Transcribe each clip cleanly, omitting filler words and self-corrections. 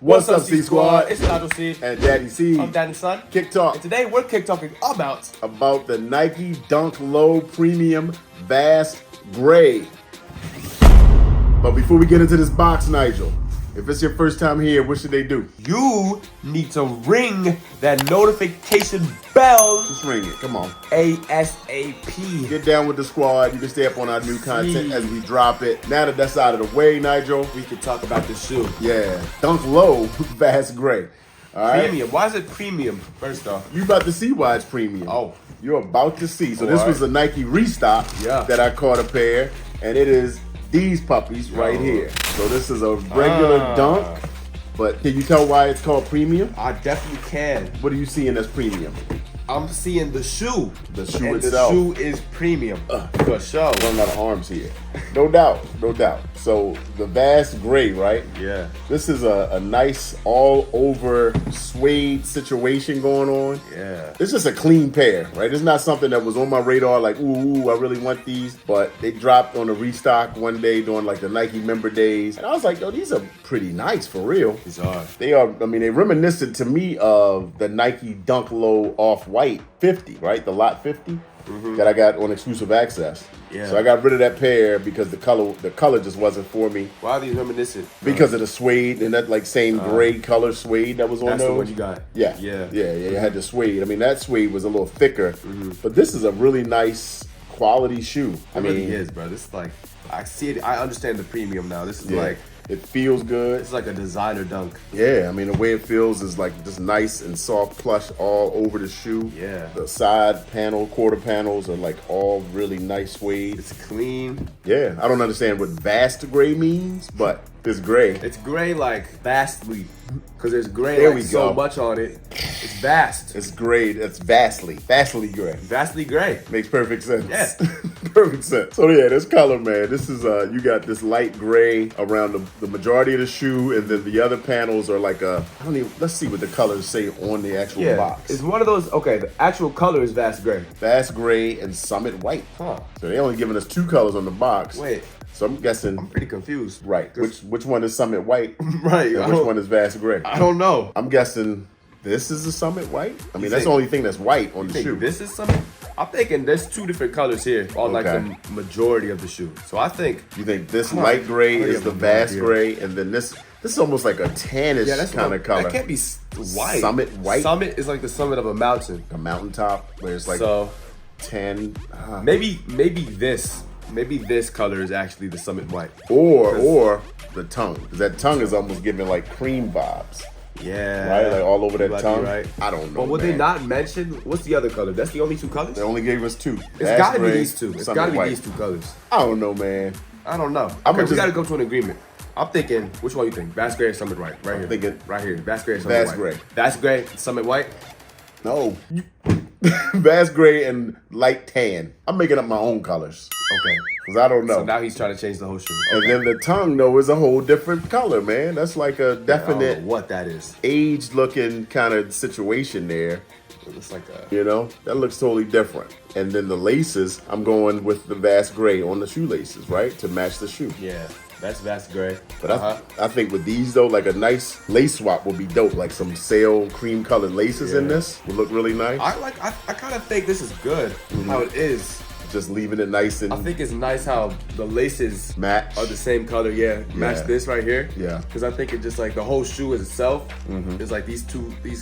What's up, C Squad? It's Nigel C. And Daddy C. I'm Daddy's son. Kick Talk. And today we're kick talking about the Nike Dunk Low Premium Vast Gray. But before we get into this box, Nigel, if it's your first time here, what should they do? You need to ring that notification bell. Just ring it. Come on. ASAP. Get down with the squad. You can stay up on our new content as we drop it. Now that that's out of the way, Nigel, We can talk about the shoe. yeah, Dunk Low Vast Gray. All right. Premium. Why is it premium? First off. You about to see why it's premium. Oh. You're about to see. So this Alright. was a Nike restock that I caught a pair, and it is these puppies right here. So this is a regular dunk, but can you tell why it's called premium? I definitely can. What are you seeing as premium? I'm seeing the shoe. The shoe and itself. the shoe is premium. For sure. Run out of arms here. No doubt, no doubt. So the Vast Gray, right? Yeah. This is a nice all over suede situation going on. Yeah. It's just a clean pair, right? It's not something that was on my radar like, ooh, I really want these. But they dropped on a restock one day during like the Nike member days. And I was like, yo, these are pretty nice for real. These are. They are, I mean, they're reminiscent to me of the Nike Dunk Low Off-White 50, right? The Lot 50 that I got on exclusive access. Yeah. So I got rid of that pair because the color just wasn't for me. Why are these reminiscent? Because of the suede and that like same gray color suede that was on That's those. the one you got. Yeah. It had the suede. I mean, that suede was a little thicker, but this is a really nice quality shoe. It really is, bro. This is like, I see it. I understand the premium now. This is like, it feels good. it's like a designer dunk. Yeah, I mean, the way it feels is like just nice and soft plush all over the shoe. Yeah. The side panel, quarter panels are like all really nice suede. It's clean. Yeah, I don't understand what vast gray means, but it's gray. It's gray like vastly, because there's gray There like we so go. much on it. It's vast. It's gray. It's vastly gray. Vastly gray. Makes perfect sense. Yeah. Perfect sense. So yeah, this color, man. This is you got this light gray around the majority of the shoe, and then the other panels are like let's see what the colors say on the actual box. It's one of those, okay, the actual color is vast gray. Vast gray and summit white. Huh. So they only giving us two colors on the box. Wait, So I'm guessing I'm pretty confused. right. Which one is summit white? Right. And which one is vast gray? I don't know. I'm guessing this is the summit white. I mean, that's the think- only thing that's white on the Think shoe. this is something? I'm thinking there's two different colors here on like Okay. the majority of the shoe. So I think, You think this Come on. light gray I already is have the a bad vast idea. gray, and then this is almost like a tannish kind of color. That can't be white. Summit white? Summit is like the summit of a mountain. A mountaintop where it's like So tan. maybe this color is actually the summit white. Or the tongue. Because that tongue is almost giving like cream vibes. Yeah. Right? Like all over that You might be tongue. right. I don't know. But would they man. not mention what's the other color? That's the only two colors? They only gave us two. It's Vast gotta be gray, these two. It's summit gotta be white. these two colors. I don't know, man. I don't know. I'ma Okay, we just- gotta go to an agreement. I'm thinking, which one you think? Vast gray or summit white? Right here. thinking right here. Vast gray or summit Vast white? gray. Vast gray, summit white. No. Vast gray and light tan. I'm making up my own colors. Okay. Because I don't know. So now he's trying to change the whole shoe. And then the tongue, though, is a whole different color, man. That's like a I don't definite know what that is. aged-looking kind of situation there. It looks like a. You know, that looks totally different. And then the laces, I'm going with the vast gray on the shoelaces, right, to match the shoe. Yeah, that's vast gray. But I think with these though, like a nice lace swap would be dope. Like some sail cream colored laces in this would look really nice. I kind of think this is good how it is. Just leaving it nice and I think it's nice how the laces match. are the same color. Yeah, match this right here. Yeah. Because I think it just like the whole shoe itself is like these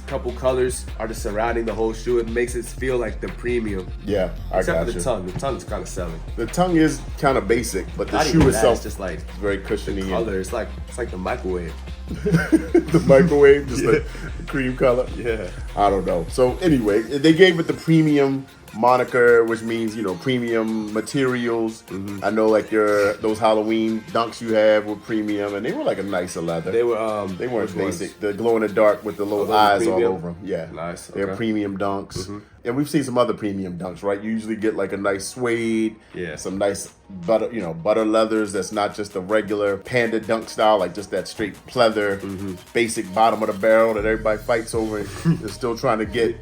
couple colors are just surrounding the whole shoe. It makes it feel like the premium. Yeah, I Except got for you. the tongue. The tongue's kind of selling. The tongue is kind of basic, but the Not shoe even that, itself it's just like is very cushiony. and color. It's like the microwave. the microwave, just the cream color. Yeah. I don't know. So anyway, they gave it the premium moniker, which means, you know, premium materials. I know like those Halloween dunks you have were premium, and they were like a nicer leather. They were They weren't which ones? basic. The glow in the dark with the little those eyes all premium? over them. Yeah, Nice, They're okay. premium dunks, and we've seen some other premium dunks, right? You usually get like a nice suede, some nice butter leathers. That's not just a regular panda dunk style, like just that straight pleather, basic bottom of the barrel that everybody fights over and is still trying to get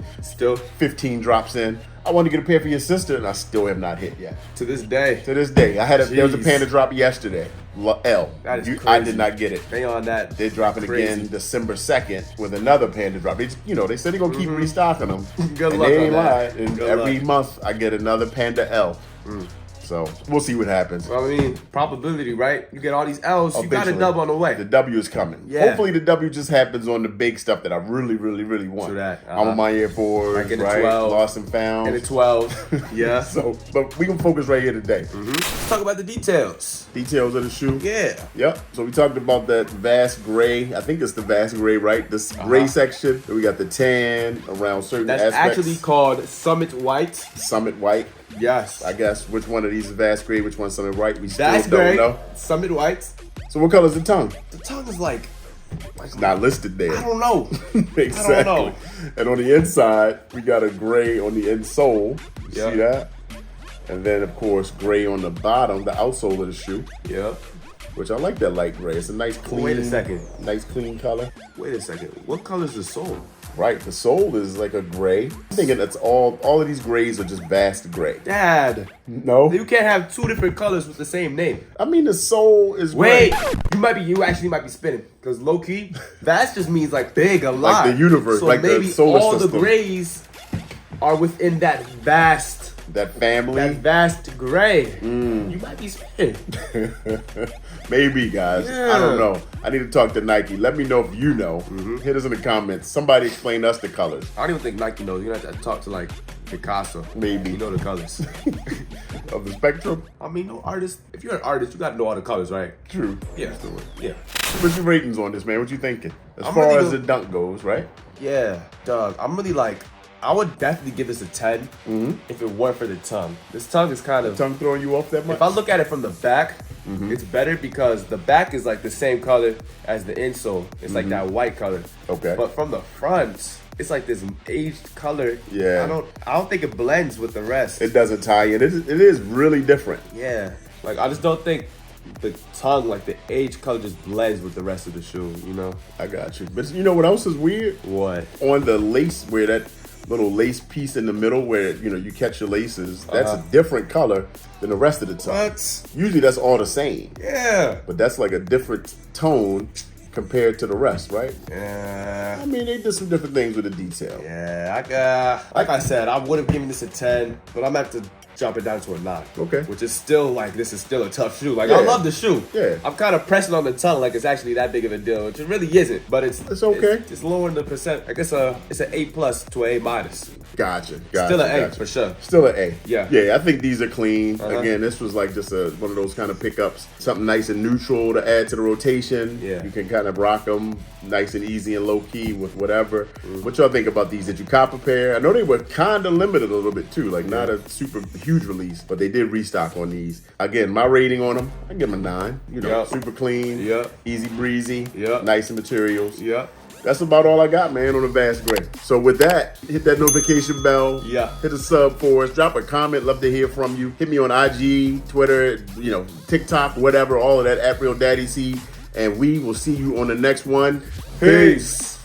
15 drops in. I want to get a pair for your sister, and I still have not hit yet. To this day. To this day. There was a Panda drop yesterday. L. That is crazy. I did not get it. They on that. They're dropping again December 2nd with another Panda drop. They said they're going to keep restocking them. Good and luck they ain't on lying. that. And every month I get another Panda L. So we'll see what happens. Well, I mean, probability, right? You get all these L's, you got a dub on the way. The W is coming. Yeah. Hopefully the W just happens on the big stuff that I really, really, really want. True that. I'm on my Air Force, Like in the right? 12. Lost and found. And a 12. Yeah. So, but we can focus right here today. Let's talk about the details. Details of the shoe. Yeah. Yep. So we talked about that vast gray. I think it's the vast gray, right? This gray section. Then we got the tan around certain That's aspects. actually called Summit White. Summit White. Yes. I guess which one of these is vast gray, which one's Summit White. We still That's don't great. know. Summit White. So what color is the tongue? The tongue is like It's not listed there. I don't know. Exactly. I don't know. And on the inside, we got a gray on the insole. You Yep. see that? And then, of course, gray on the bottom, the outsole of the shoe, Yeah. which I like that light gray. It's a nice, clean. Wait a second. Nice, clean color. Wait a second. What color is the sole? Right. The sole is like a gray. I'm thinking that's all of these grays are just vast gray. Dad. No. You can't have two different colors with the same name. I mean, the sole is Wait. gray. You actually might be spinning. Because low key, vast just means like big, a lot. the universe, so like the maybe solar all system. the grays are within that vast That gray. You might be spinning. Maybe, guys. I don't know. I need to talk to Nike. Let me know if you know. Hit us in the comments. Somebody explain us the colors. I don't even think Nike knows. You're gonna have to talk to like Picasso. Maybe. You know the colors. Of the spectrum? I mean, no artist. If you're an artist, you gotta know all the colors, right? True. Yeah. Yeah. What's your ratings on this, man? What you thinking? As I'm far really as the dunk goes, right? Yeah, Doug. I'm really like, I would definitely give this a 10 if it weren't for the tongue. This tongue is kind of. Tongue throwing you off that much? If I look at it from the back, it's better because the back is like the same color as the insole. It's like that white color. Okay. But from the front, it's like this aged color. Yeah. I don't think it blends with the rest. It doesn't tie in. It is really different. Yeah. Like I just don't think the tongue, like the aged color, just blends with the rest of the shoe. You know. I got you. But you know what else is weird? What? On the lace, where that little lace piece in the middle where you catch your laces, that's a different color than the rest of the tongue. What? Usually that's all the same. Yeah. But that's like a different tone compared to the rest, right? Yeah. I mean, they did some different things with the detail. Yeah, like I said, I would have given this a 10, but I'm gonna have to drop it down to a 9. Okay. Which is still like, this is still a tough shoe. Like, Yeah. I love the shoe. Yeah. I'm kind of pressing on the tongue like it's actually that big of a deal, which it really isn't. But it's okay. It's lowering the percent. I guess it's an A+ to an A-. Gotcha. Still an A for sure. Still an A. Yeah. Yeah, I think these are clean. Again, this was like just one of those kind of pickups. Something nice and neutral to add to the rotation. Yeah. You can kind of rock them nice and easy and low key with whatever. What y'all think about these? Did you cop a pair? I know they were kind of limited a little bit too, like not a super huge release, but they did restock on these. Again, my rating on them, I give them a 9. Yep. Super clean. Yep. Easy breezy. Yep. Nice materials. Yeah. That's about all I got, man, on the Vast Gray. So with that, hit that notification bell. Yeah. Hit a sub for us. Drop a comment. Love to hear from you. Hit me on IG, Twitter, TikTok, whatever, all of that, @RealDaddyC. And we will see you on the next one. Peace.